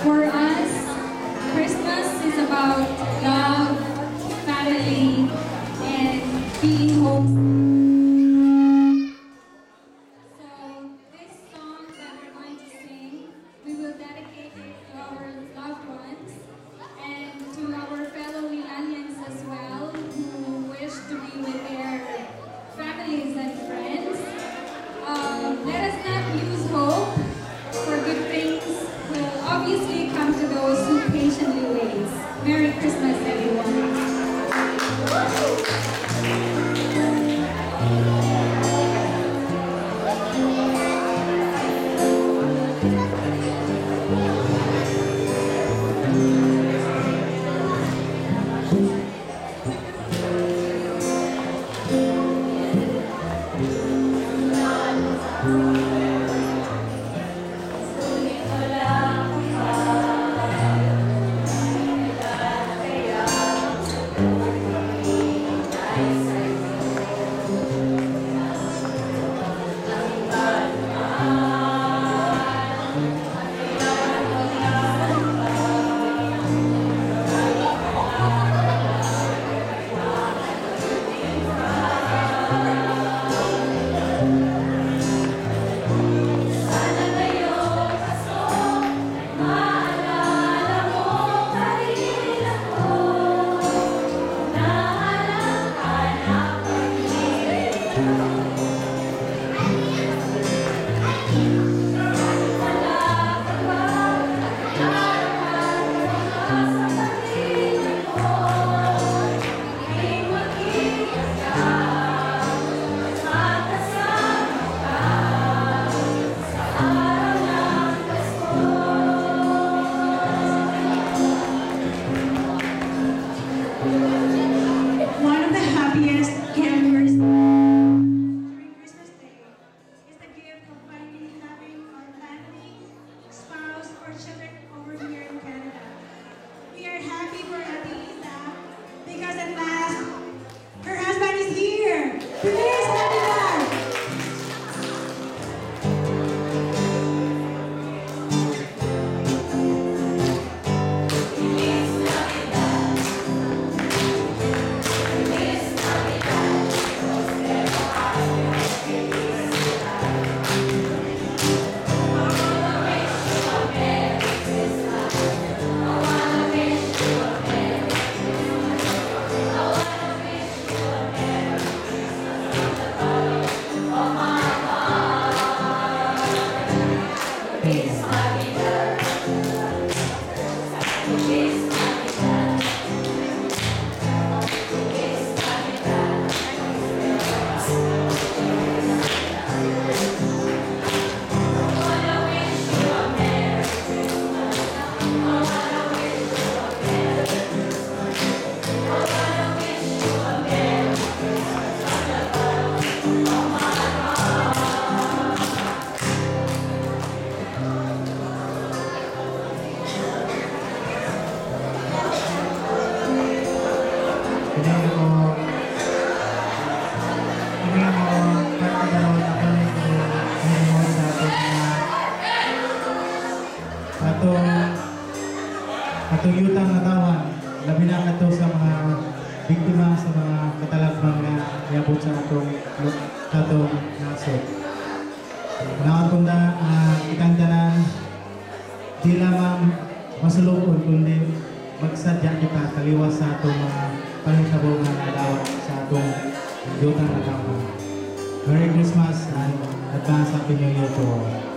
For us, Christmas is about love, family, and being home. So this song that we're going to sing, we will dedicate it to our loved ones and to our fellow Milanians as well who wish to be with their families and friends. Let us not lose hope, for good things will obviously come to those who patiently wait. Merry Christmas, everyone. One of the happiest Januaries sa itong nasod. Naon kung itang tanan, di lamang masulukon, kundi magsadya kita kaliwas sa itong mga pangisabong na nadawat sa itong yutang na kampo. Merry Christmas and advance Happy New Year to all.